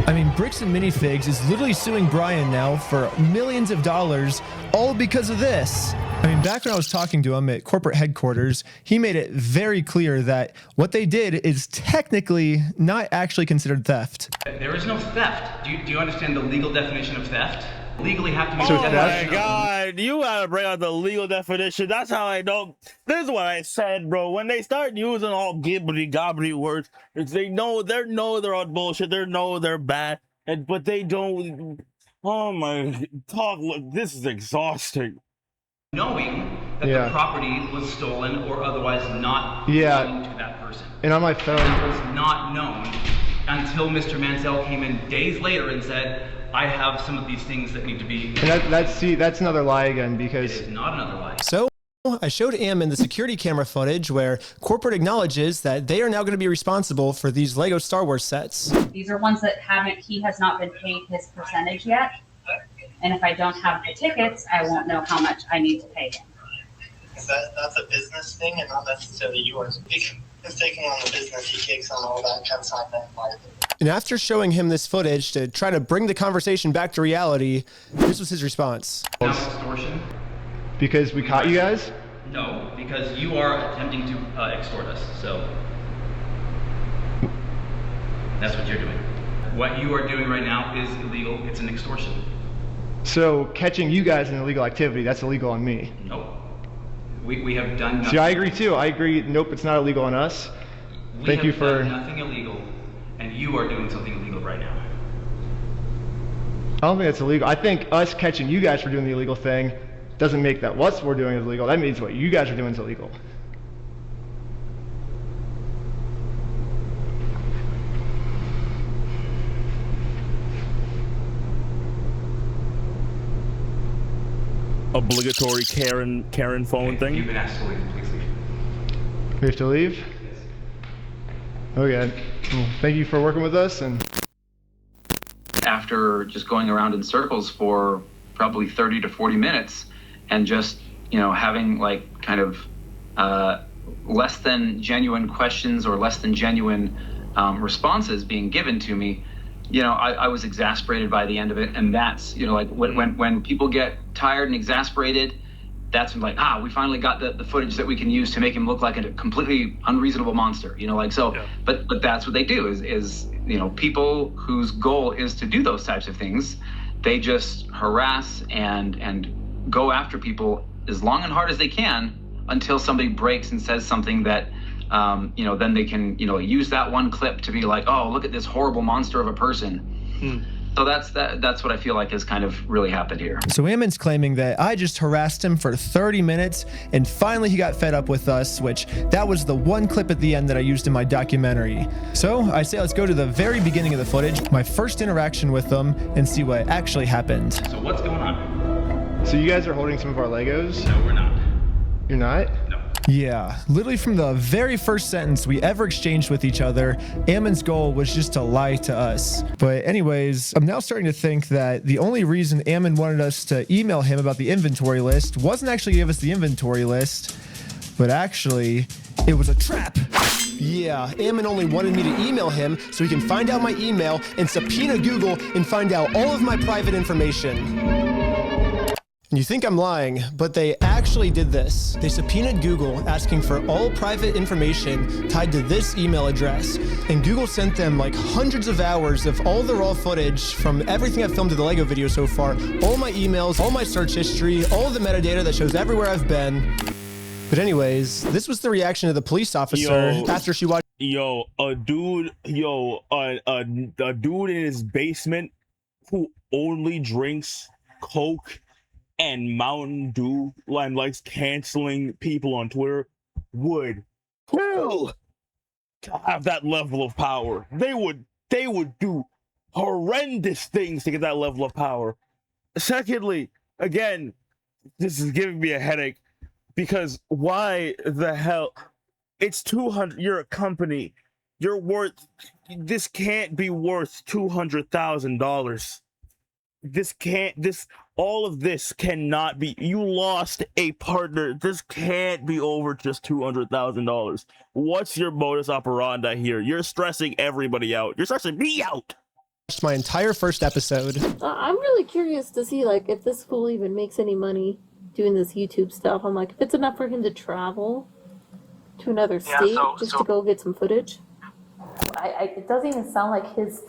I mean, Bricks and Minifigs is literally suing Brian now for millions of dollars, all because of this. I mean, back when I was talking to him at corporate headquarters, he made it very clear that what they did is technically not actually considered theft. There is no theft. Do you understand the legal definition of theft? Legally have to be. Oh my God, you gotta bring out the legal definition. That's how I know. This is what I said, bro. When they start using all gibbity words, they know they're on bullshit. They know they're bad, but they don't. Oh my talk. Look, this is exhausting. Knowing that the property was stolen or otherwise not belonging to that person. And on my phone, that was not known until Mr. Mansell came in days later and said, I have some of these things that need to be. And that's another lie again, because it is not another lie. So I showed Ammon the security camera footage where corporate acknowledges that they are now going to be responsible for these Lego Star Wars sets. These are ones that he has not been paid his percentage yet. And if I don't have the tickets, I won't know how much I need to pay him. That's a business thing and not necessarily yours. He's taking on the business, he takes on all that kind of side that. And after showing him this footage to try to bring the conversation back to reality, this was his response. Extortion? Because we caught you guys? No, because you are attempting to extort us, so that's what you're doing. What you are doing right now is illegal. It's an extortion. So catching you guys in illegal activity, that's illegal on me. Nope. We have done nothing. See, I agree too. I agree. Nope, it's not illegal on us. Thank you for. We have done nothing illegal, and you are doing something illegal right now. I don't think that's illegal. I think us catching you guys for doing the illegal thing doesn't make that what we're doing is illegal. That means what you guys are doing is illegal. Obligatory Karen phone thing. You've been asked to leave, please leave. We have to leave? Okay. Well, thank you for working with us. And After just going around in circles for probably 30 to 40 minutes and just, having like kind of less than genuine questions or less than genuine responses being given to me, I was exasperated by the end of it. And that's, when people get tired and exasperated, that's when we finally got the footage that we can use to make him look like a completely unreasonable monster, but that's what they do is people whose goal is to do those types of things, they just harass and go after people as long and hard as they can until somebody breaks and says something that, then they can, use that one clip to be like, oh, look at this horrible monster of a person. So that's what I feel like has kind of really happened here. So Ammon's claiming that I just harassed him for 30 minutes and finally he got fed up with us, which that was the one clip at the end that I used in my documentary. So I say let's go to the very beginning of the footage, my first interaction with them, and see what actually happened. So what's going on? so you guys are holding some of our Legos? No, we're not. You're not? No. Yeah, literally from the very first sentence we ever exchanged with each other, Ammon's goal was just to lie to us. But anyways, I'm now starting to think that the only reason Ammon wanted us to email him about the inventory list wasn't actually give us the inventory list, but actually it was a trap. Yeah, Ammon only wanted me to email him so he can find out my email and subpoena Google and find out all of my private information. And you think I'm lying, but they actually did this. They subpoenaed Google asking for all private information tied to this email address. And Google sent them like hundreds of hours of all the raw footage from everything I've filmed to the Lego video so far, all my emails, all my search history, all of the metadata that shows everywhere I've been. But anyways, this was the reaction of the police officer after she watched. A dude in his basement who only drinks Coke and Mountain Dew and likes canceling people on Twitter would kill to have that level of power. They would do horrendous things to get that level of power. Secondly, again, this is giving me a headache because why the hell? It's 200. You're a company. You're worth. This can't be worth $200,000. All of this cannot be. You lost a partner. This can't be over just $200,000. What's your modus operandi here? You're stressing everybody out. You're stressing me out. My entire first episode. I'm really curious to see like if this fool even makes any money doing this YouTube stuff. I'm like, if it's enough for him to travel to another state just to go get some footage. It doesn't even sound like his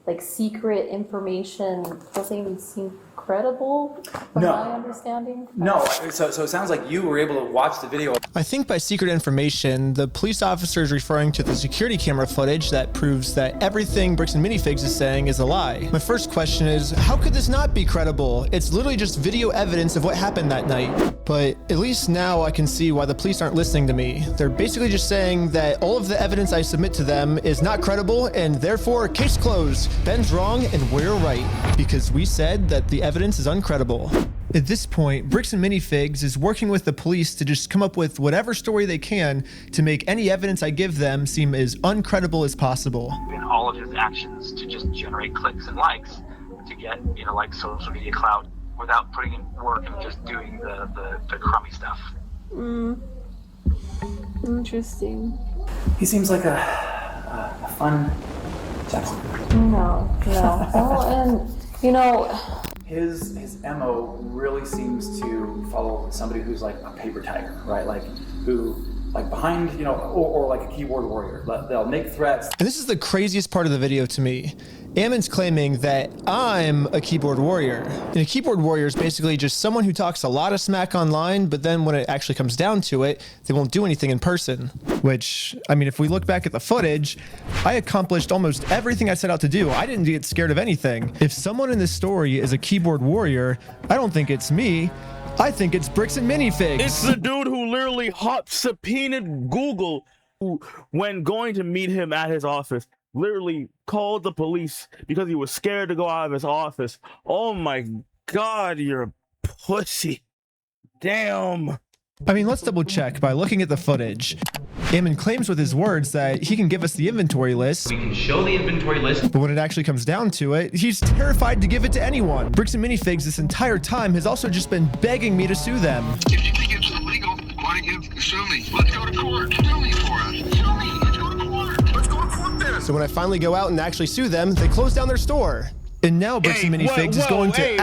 like secret information doesn't even seem credible from my understanding. No, so it sounds like you were able to watch the video. I think by secret information, the police officer is referring to the security camera footage that proves that everything Bricks and Minifigs is saying is a lie. My first question is, how could this not be credible? It's literally just video evidence of what happened that night. But at least now I can see why the police aren't listening to me. They're basically just saying that all of the evidence I submit to them is not credible and therefore case closed. Ben's wrong and we're right because we said that the evidence is uncredible. At this point, Bricks and Minifigs is working with the police to just come up with whatever story they can to make any evidence I give them seem as uncredible as possible. In all of his actions to just generate clicks and likes to get, like social media clout without putting in work and just doing the crummy stuff. Interesting. He seems like a fun gentleman. No. Oh, and his MO really seems to follow somebody who's like a paper tiger, right? Like who, like behind, or like a keyboard warrior. They'll make threats. And this is the craziest part of the video to me. Ammon's claiming that I'm a keyboard warrior. And a keyboard warrior is basically just someone who talks a lot of smack online, but then when it actually comes down to it, they won't do anything in person. Which, I mean, if we look back at the footage, I accomplished almost everything I set out to do. I didn't get scared of anything. If someone in this story is a keyboard warrior, I don't think it's me. I think it's Bricks and Minifigs. It's the dude who literally subpoenaed Google when going to meet him at his office. Literally called the police because he was scared to go out of his office. Oh my God, you're a pussy. Damn. I mean, let's double check by looking at the footage. Ammon claims with his words that he can give us the inventory list. We can show the inventory list. But when it actually comes down to it, he's terrified to give it to anyone. Bricks and Minifigs this entire time has also just been begging me to sue them. If you think it's illegal, why don't you sue me? Let's go to court. Sue me for us. Sue me. Let's go to court. Let's go to court then. So when I finally go out and actually sue them, they close down their store. And now Bricks and Minifigs is going to...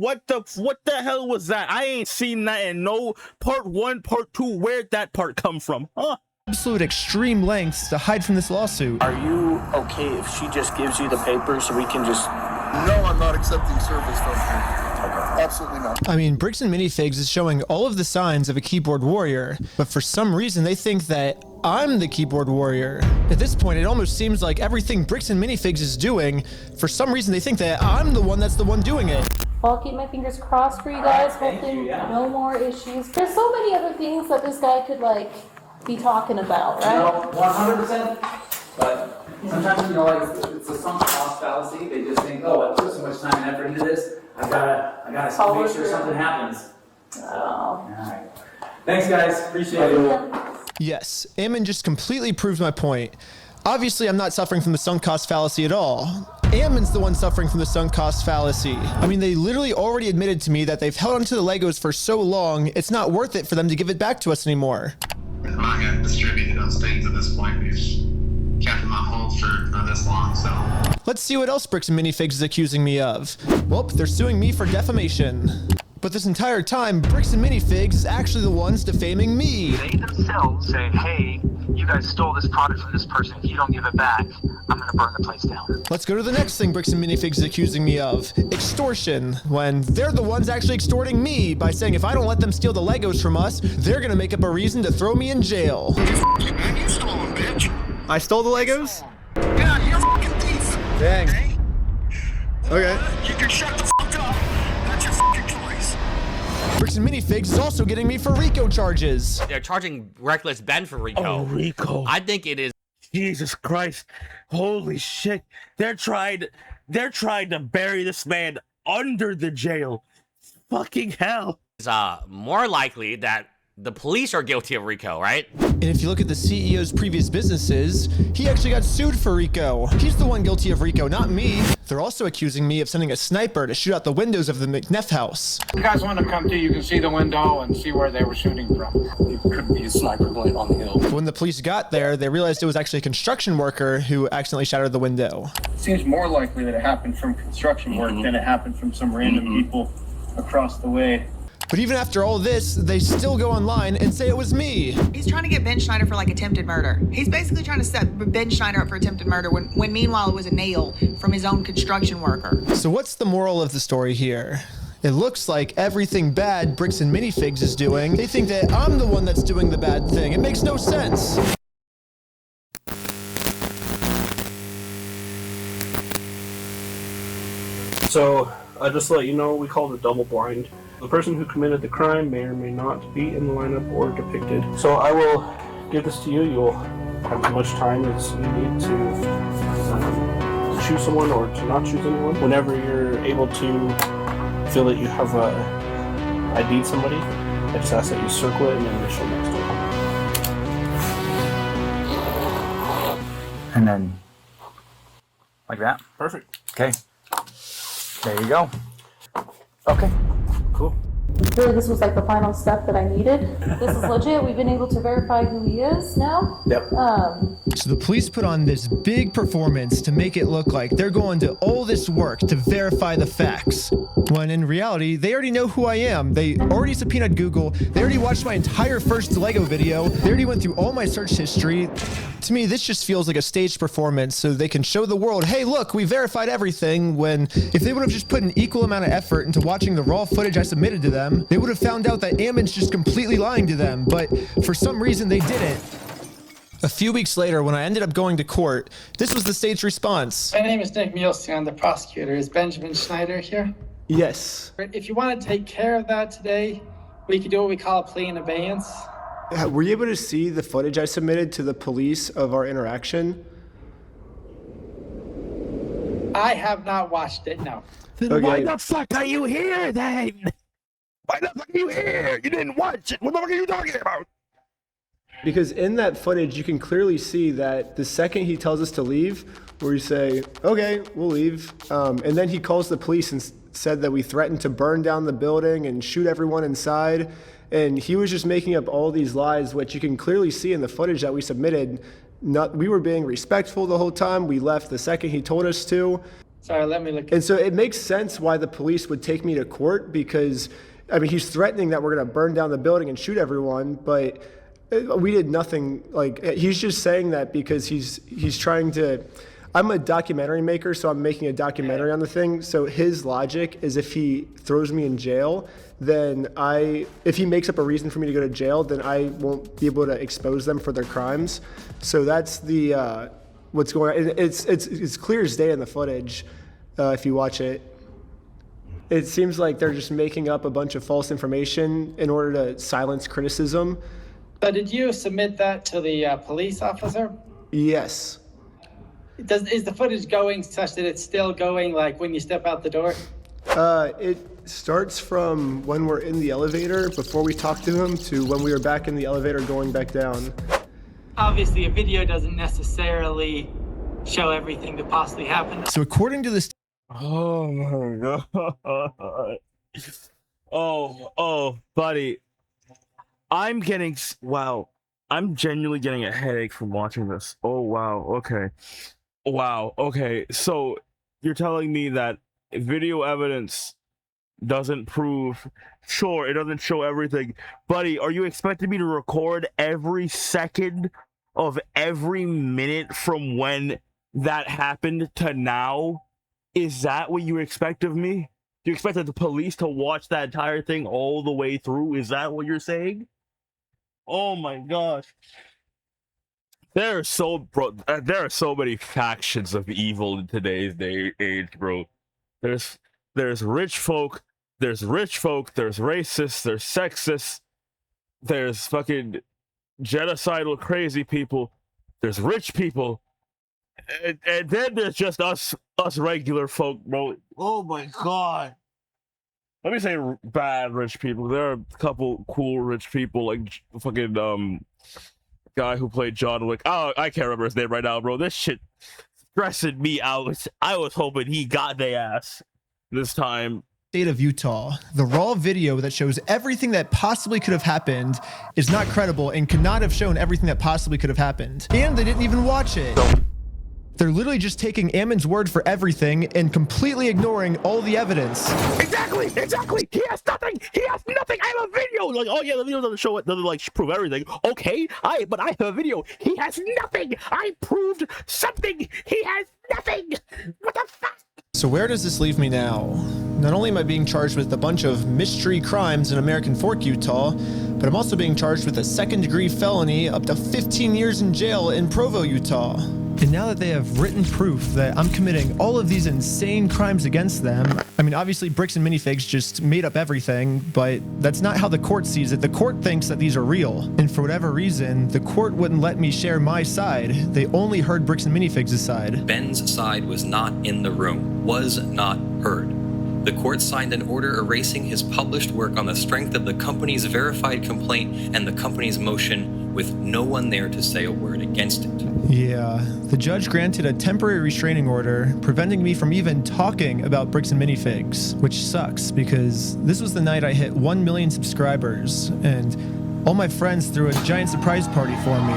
What the hell was that? I ain't seen that in no part 1, part 2. Where'd that part come from? Huh? Absolute extreme lengths to hide from this lawsuit. Are you okay if she just gives you the papers so we can just... No, I'm not accepting service from her. Absolutely not. I mean, Bricks and Minifigs is showing all of the signs of a keyboard warrior, but for some reason they think that I'm the keyboard warrior. At this point, it almost seems like everything Bricks and Minifigs is doing, for some reason they think that I'm the one that's the one doing it. I'll keep my fingers crossed for you guys, hoping no more issues. There's so many other things that this guy could, like, be talking about, right? No, 100%. But sometimes, you know, like, it's a sunk cost fallacy. They just think, oh, I put so much time and effort into this, I gotta make sure something happens. Oh. All right. Thanks, guys. Appreciate it. Yes, Ammon just completely proves my point. Obviously, I'm not suffering from the sunk cost fallacy at all. Ammon's the one suffering from the sunk cost fallacy. I mean, they literally already admitted to me that they've held onto the Legos for so long, it's not worth it for them to give it back to us anymore. I'm not going to distribute those things at this point. We've kept them on hold for this long, so... Let's see what else Bricks and Minifigs is accusing me of. Well, they're suing me for defamation. But this entire time, Bricks and Minifigs is actually the ones defaming me. They themselves say, hey, you guys stole this product from this person. If you don't give it back, I'm going to burn the place down. Let's go to the next thing Bricks and Minifigs is accusing me of. Extortion. When they're the ones actually extorting me by saying if I don't let them steal the Legos from us, they're going to make up a reason to throw me in jail. You stole them, bitch. I stole the Legos? Yeah, you're a fucking thief. Dang. Okay. You can shut the fuck up. That's your fucking choice. Bricks and Minifigs is also getting me for RICO charges. They're charging Reckless Ben for RICO. Oh, RICO. I think it is. Jesus Christ. Holy shit. They're trying to bury this man under the jail. Fucking hell. It's more likely that the police are guilty of RICO, right? And if you look at the CEO's previous businesses, he actually got sued for RICO. He's the one guilty of RICO, not me. They're also accusing me of sending a sniper to shoot out the windows of the McNeff house. You guys want to come to, you can see the window and see where they were shooting from. It could be a sniper blade on the hill. When the police got there, they realized it was actually a construction worker who accidentally shattered the window. It seems more likely that it happened from construction work than it happened from some random people across the way. But even after all this, they still go online and say it was me. He's trying to get Ben Schneider for like attempted murder. He's basically trying to set Ben Schneider up for attempted murder when meanwhile it was a nail from his own construction worker. So what's the moral of the story here? It looks like everything bad Bricks and Minifigs is doing, they think that I'm the one that's doing the bad thing. It makes no sense. So, just to let you know, we call it double blind. The person who committed the crime may or may not be in the lineup or depicted. So I will give this to you. You'll have as much time as you need to choose someone or to not choose anyone. Whenever you're able to feel that you have ID'd somebody, I just ask that you circle it and then initial next to it. And then, like that? Perfect. Okay. There you go. Okay. Cool. Really, this was like the final step that I needed. This is legit. We've been able to verify who he is now. Yep. So the police put on this big performance to make it look like they're going to all this work to verify the facts. When in reality, they already know who I am. They already subpoenaed Google. They already watched my entire first Lego video. They already went through all my search history. To me, this just feels like a staged performance so they can show the world, hey, look, we verified everything, when if they would have just put an equal amount of effort into watching the raw footage I submitted to them, they would have found out that Ammon's just completely lying to them, but for some reason they didn't. A few weeks later, when I ended up going to court, this was the staged response. My name is Nick Mielstein. I'm the prosecutor. Is Benjamin Schneider here? Yes. If you want to take care of that today, we could do what we call a plea in abeyance. Were you able to see the footage I submitted to the police of our interaction? I have not watched it, no. Then why the fuck are you here then? Why the fuck are you here? You didn't watch it. What the fuck are you talking about? Because in that footage, you can clearly see that the second he tells us to leave, where we say, okay, we'll leave. And then he calls the police and said that we threatened to burn down the building and shoot everyone inside. And he was just making up all these lies, which you can clearly see in the footage that we submitted. We were being respectful the whole time. We left the second he told us to. Sorry, let me look. And so it makes sense why the police would take me to court, because, I mean, he's threatening that we're going to burn down the building and shoot everyone, but we did nothing. Like, he's just saying that because he's trying to. I'm a documentary maker, so I'm making a documentary on the thing. So his logic is if he throws me in jail, then if he makes up a reason for me to go to jail, then I won't be able to expose them for their crimes. So that's the what's going on. It's clear as day in the footage if you watch it. It seems like they're just making up a bunch of false information in order to silence criticism. So did you submit that to the police officer? Yes. Is the footage going such that it's still going like when you step out the door? It starts from when we're in the elevator before we talk to him to when we were back in the elevator going back down. Obviously, a video doesn't necessarily show everything that possibly happened. So according to this. Oh my god. Oh, buddy. I'm genuinely getting a headache from watching this. Oh, wow. Okay. Wow. Okay. So you're telling me that video evidence doesn't prove, sure, it doesn't show everything. Buddy, are you expecting me to record every second of every minute from when that happened to now? Is that what you expect of me? Do you expect the police to watch that entire thing all the way through? Is that what you're saying? Oh my gosh. There are so many factions of evil in today's age, bro. There's rich folk, there's racists, there's sexists, there's fucking genocidal crazy people, there's rich people, and then there's just us regular folk, bro. Oh my god. Let me say bad rich people. There are a couple cool rich people, like fucking guy who played John Wick. Oh, I can't remember his name right now, bro. This shit stressing me out. I was hoping he got their ass this time. State of Utah. The raw video that shows everything that possibly could have happened is not credible and could not have shown everything that possibly could have happened. And they didn't even watch it. They're literally just taking Ammon's word for everything and completely ignoring all the evidence. Exactly. He has nothing. I have a video. Like, oh yeah, the video doesn't show it. Doesn't like prove everything. Okay, but I have a video. He has nothing. I proved something. He has nothing. What the fuck? So where does this leave me now? Not only am I being charged with a bunch of mystery crimes in American Fork, Utah, but I'm also being charged with a second-degree felony up to 15 years in jail in Provo, Utah. And now that they have written proof that I'm committing all of these insane crimes against them, I mean, obviously Bricks and Minifigs just made up everything, but that's not how the court sees it. The court thinks that these are real. And for whatever reason, the court wouldn't let me share my side. They only heard Bricks and Minifigs' side. Ben's side was not in the room, was not heard. The court signed an order erasing his published work on the strength of the company's verified complaint and the company's motion, with no one there to say a word against it. Yeah, the judge granted a temporary restraining order, preventing me from even talking about Bricks and Minifigs, which sucks because this was the night I hit 1 million subscribers, and all my friends threw a giant surprise party for me.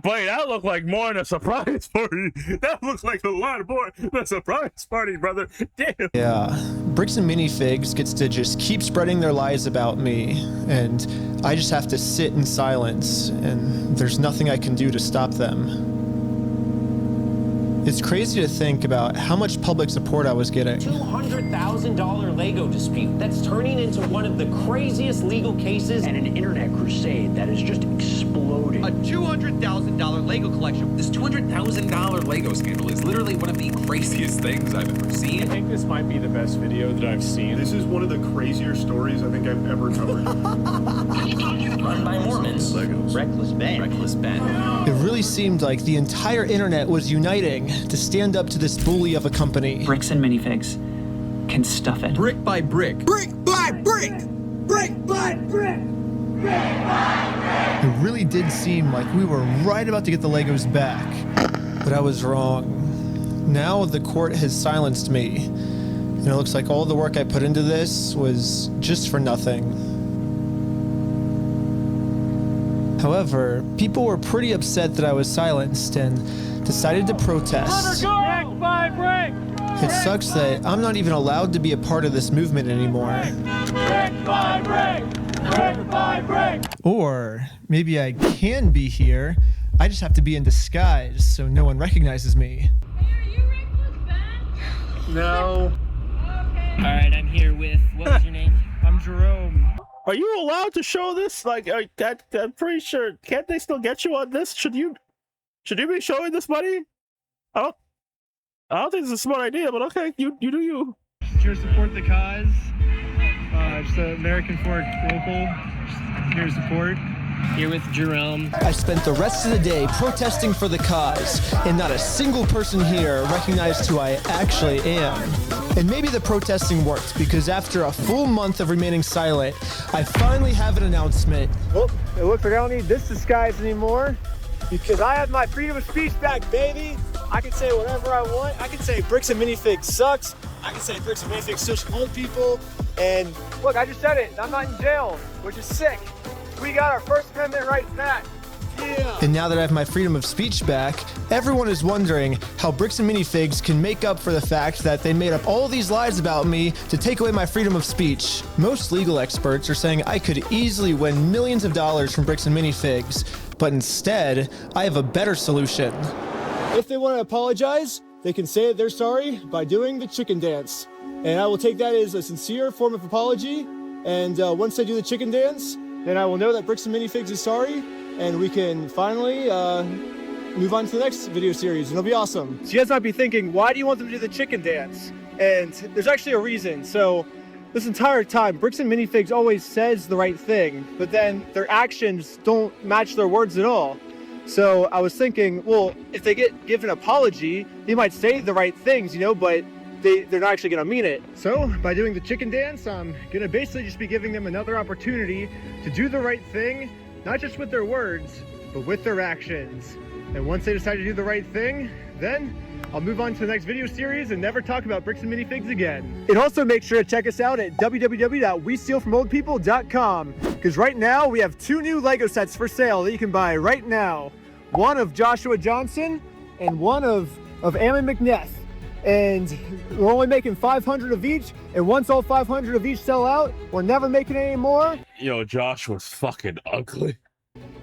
Buddy, that looked like more than a surprise party. That looks like a lot more than a surprise party, brother. Damn. Yeah, Bricks and Minifigs gets to just keep spreading their lies about me, and I just have to sit in silence, and there's nothing I can do to stop them. It's crazy to think about how much public support I was getting. $200,000 Lego dispute that's turning into one of the craziest legal cases and an internet crusade that is just exploding. A $200,000 Lego collection. This $200,000 Lego scandal is literally one of the craziest things I've ever seen. I think this might be the best video that I've seen. This is one of the crazier stories I think I've ever covered. Run by Mormons. Legos. Reckless Ben. It really seemed like the entire internet was uniting to stand up to this bully of a company. Bricks and Minifigs can stuff it. Brick by brick. Brick by brick. Brick by brick. It really did seem like we were right about to get the Legos back, but I was wrong. Now the court has silenced me, and it looks like all the work I put into this was just for nothing. However, people were pretty upset that I was silenced and decided to protest. Brick by brick. It sucks that I'm not even allowed to be a part of this movement anymore. Brick by brick. Brick by brick. Or maybe I can be here, I just have to be in disguise so no one recognizes me. No. All right, I'm here with, what was your name? I'm Jerome. Are you allowed to show this? Like, I'm pretty sure. Can't they still get you on this? Should you be showing this, buddy? I don't think it's a smart idea, but okay, you do you. Here to support the cause. Just the American Fork local. Just here to support. Here with Jerome. I spent the rest of the day protesting for the cause, and not a single person here recognized who I actually am. And maybe the protesting worked, because after a full month of remaining silent, I finally have an announcement. Well, it looks like I don't need this disguise anymore, because I have my freedom of speech back, baby. I can say whatever I want. I can say Bricks and Minifigs sucks. I can say Bricks and Minifigs still should hold people. And look, I just said it. I'm not in jail, which is sick. We got our First Amendment rights back. Yeah. And now that I have my freedom of speech back, everyone is wondering how Bricks and Minifigs can make up for the fact that they made up all these lies about me to take away my freedom of speech. Most legal experts are saying I could easily win millions of dollars from Bricks and Minifigs, but instead, I have a better solution. If they want to apologize, they can say that they're sorry by doing the chicken dance. And I will take that as a sincere form of apology. And once they do the chicken dance, then I will know that Bricks and Minifigs is sorry, and we can finally move on to the next video series, and it'll be awesome. So you guys might be thinking, why do you want them to do the chicken dance? And there's actually a reason. So this entire time, Bricks and Minifigs always says the right thing, but then their actions don't match their words at all. So I was thinking, well, if they get given an apology, they might say the right things, you know, but they're not actually gonna mean it. So by doing the chicken dance, I'm gonna basically just be giving them another opportunity to do the right thing, not just with their words, but with their actions. And once they decide to do the right thing, then I'll move on to the next video series and never talk about Bricks and Minifigs again. And also make sure to check us out at www.westealfromoldpeople.com, because right now we have 2 new Lego sets for sale that you can buy right now. One of Joshua Johnson and one of Ammon McNeth. And we're only making 500 of each, and once all 500 of each sell out, we're never making any more. Yo, Josh was fucking ugly.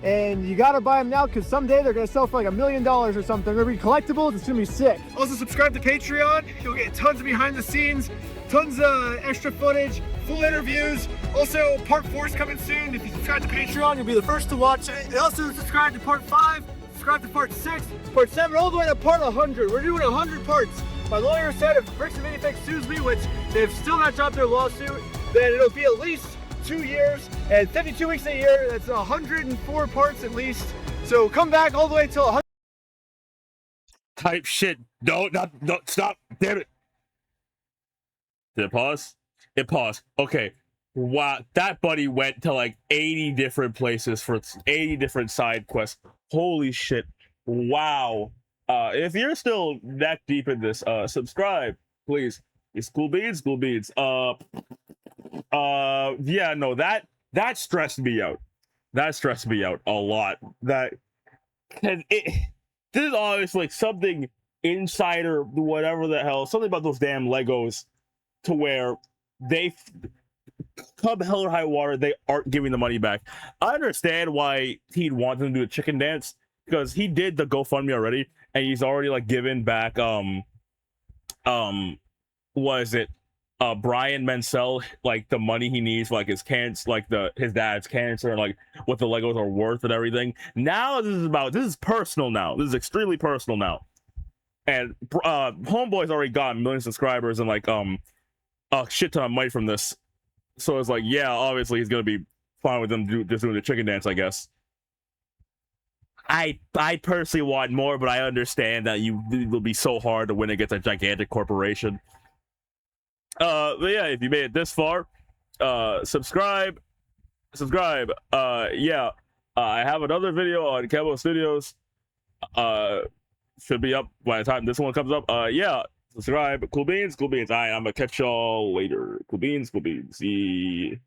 And you gotta buy them now, because someday they're gonna sell for like $1 million or something. They're gonna be collectibles. It's gonna be sick. Also subscribe to Patreon. You'll get tons of behind the scenes, tons of extra footage, full interviews. Also, part 4 is coming soon. If you subscribe to Patreon, you'll be the first to watch it. And also subscribe to part 5, subscribe to part 6, part 7, all the way to part 100. We're doing 100 parts. My lawyer said if Bricks and Minifigs sues me, which they've still not dropped their lawsuit, then it'll be at least 2 years and 52 weeks a year. That's 104 parts at least. So come back all the way till 100. Type shit. No, stop. Damn it. Did it pause? It paused. Okay. Wow. That buddy went to like 80 different places for 80 different side quests. Holy shit. Wow. If you're still that deep in this, subscribe, please. It's cool beans. Yeah, no, that stressed me out. That stressed me out a lot. This is obviously like something insider, whatever the hell, something about those damn Legos to where they come hell or high water, they aren't giving the money back. I understand why he'd want them to do a chicken dance, because he did the GoFundMe already, and he's already like given back Brian Mansell like the money he needs for like his cancer, like his dad's cancer, and like what the Legos are worth and everything. Now this is personal now. This is extremely personal now. And Homeboy's already got 1 million subscribers and like a shit ton of money from this. So it's like, yeah, obviously he's gonna be fine with them just doing the chicken dance, I guess. I personally want more, but I understand that it'll be so hard to win against a gigantic corporation. But yeah, if you made it this far, subscribe. Yeah, I have another video on Kemo Studios. Should be up by the time this one comes up. Yeah, subscribe. Cool beans. All right, I'm gonna catch y'all later. Cool beans. See.